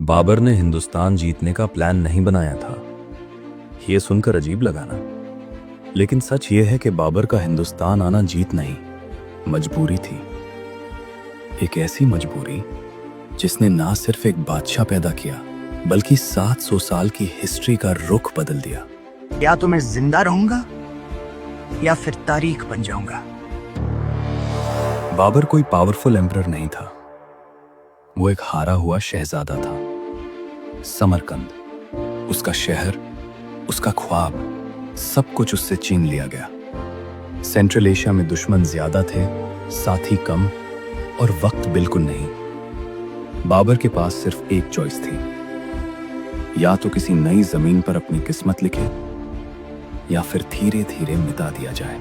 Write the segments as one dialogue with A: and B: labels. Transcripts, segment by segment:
A: बाबर ने हिंदुस्तान जीतने का प्लान नहीं बनाया था। यह सुनकर अजीब लगा ना, लेकिन सच यह है कि बाबर का हिंदुस्तान आना जीत नहीं, मजबूरी थी। एक ऐसी मजबूरी जिसने ना सिर्फ एक बादशाह पैदा किया बल्कि 700 साल की हिस्ट्री का रुख बदल दिया।
B: या तो मैं जिंदा रहूंगा या फिर तारीख बन जाऊंगा।
A: बाबर कोई पावरफुल एम्परर नहीं था, वो एक हारा हुआ शहजादा था। समरकंद, उसका शहर, उसका ख्वाब, सब कुछ उससे छीन लिया गया। सेंट्रल एशिया में दुश्मन ज्यादा थे, साथी कम और वक्त बिल्कुल नहीं। बाबर के पास सिर्फ एक चॉइस थी, या तो किसी नई जमीन पर अपनी किस्मत लिखे या फिर धीरे धीरे मिटा दिया जाए।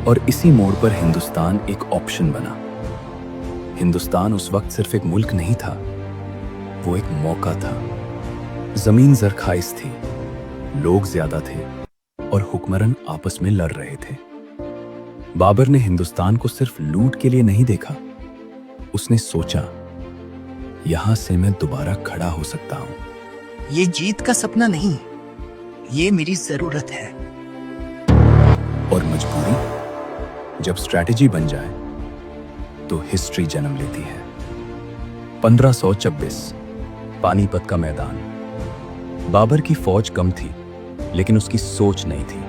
A: और इसी मोड़ पर हिंदुस्तान एक ऑप्शन बना। हिंदुस्तान उस वक्त सिर्फ एक मुल्क नहीं था, वो एक मौका था। जमीन जरखाइज थी, लोग ज्यादा थे और हुक्मरान आपस में लड़ रहे थे। बाबर ने हिंदुस्तान को सिर्फ लूट के लिए नहीं देखा, उसने सोचा यहां से मैं दोबारा खड़ा हो सकता हूं।
B: ये जीत का सपना नहीं, ये मेरी जरूरत है।
A: और मजबूरी जब स्ट्रैटेजी बन जाए तो हिस्ट्री जन्म लेती है। 1526 पानीपत का मैदान। बाबर की फौज कम थी, लेकिन उसकी सोच नहीं थी।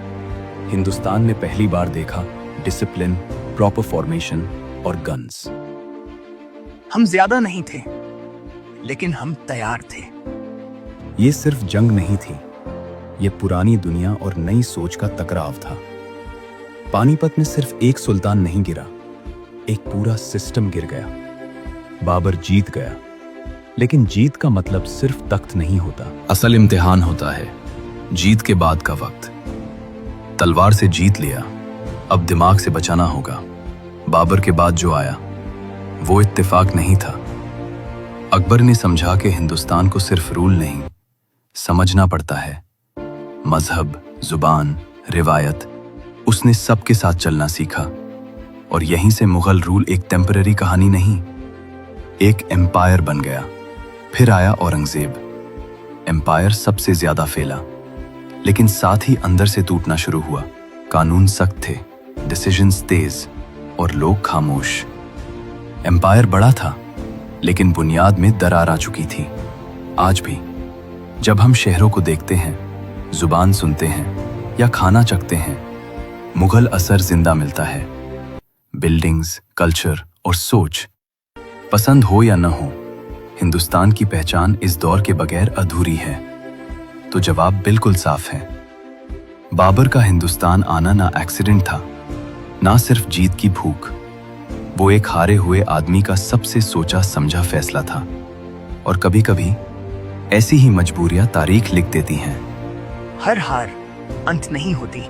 A: हिंदुस्तान ने पहली बार देखा डिसिप्लिन, प्रॉपर फॉर्मेशन और गन्स।
B: हम ज्यादा नहीं थे, लेकिन हम तैयार थे।
A: ये सिर्फ जंग नहीं थी, ये पुरानी दुनिया और नई सोच का टकराव था। पानीपत में सिर्फ एक सुल्तान नहीं गिरा, एक पूरा सिस्टम गिर गया। बाबर जीत गया, लेकिन जीत का मतलब सिर्फ तख्त नहीं होता। असल इम्तिहान होता है जीत के बाद का वक्त। तलवार से जीत लिया, अब दिमाग से बचाना होगा। बाबर के बाद जो आया वो इत्तेफाक नहीं था। अकबर ने समझा कि हिंदुस्तान को सिर्फ रूल नहीं समझना पड़ता है, मजहब, जुबान, रिवायत। उसने सबके साथ चलना सीखा और यहीं से मुगल रूल एक टेम्पररी कहानी नहीं, एक एम्पायर बन गया। फिर आया औरंगजेब। एम्पायर सबसे ज्यादा फैला, लेकिन साथ ही अंदर से टूटना शुरू हुआ। कानून सख्त थे, डिसीजंस तेज और लोग खामोश। एम्पायर बड़ा था, लेकिन बुनियाद में दरार आ चुकी थी। आज भी जब हम शहरों को देखते हैं, जुबान सुनते हैं या खाना चखते हैं, मुगल असर जिंदा मिलता है। बिल्डिंग्स, कल्चर और सोच, पसंद हो या न हो, हिंदुस्तान की पहचान इस दौर के बगैर अधूरी है। तो जवाब बिल्कुल साफ है, बाबर का हिंदुस्तान आना ना एक्सीडेंट था, ना सिर्फ जीत की भूख, वो एक हारे हुए आदमी का सबसे सोचा समझा फैसला था। और कभी कभी ऐसी ही मजबूरियां तारीख लिख देती हैं।
B: हर हार अंत नहीं होती।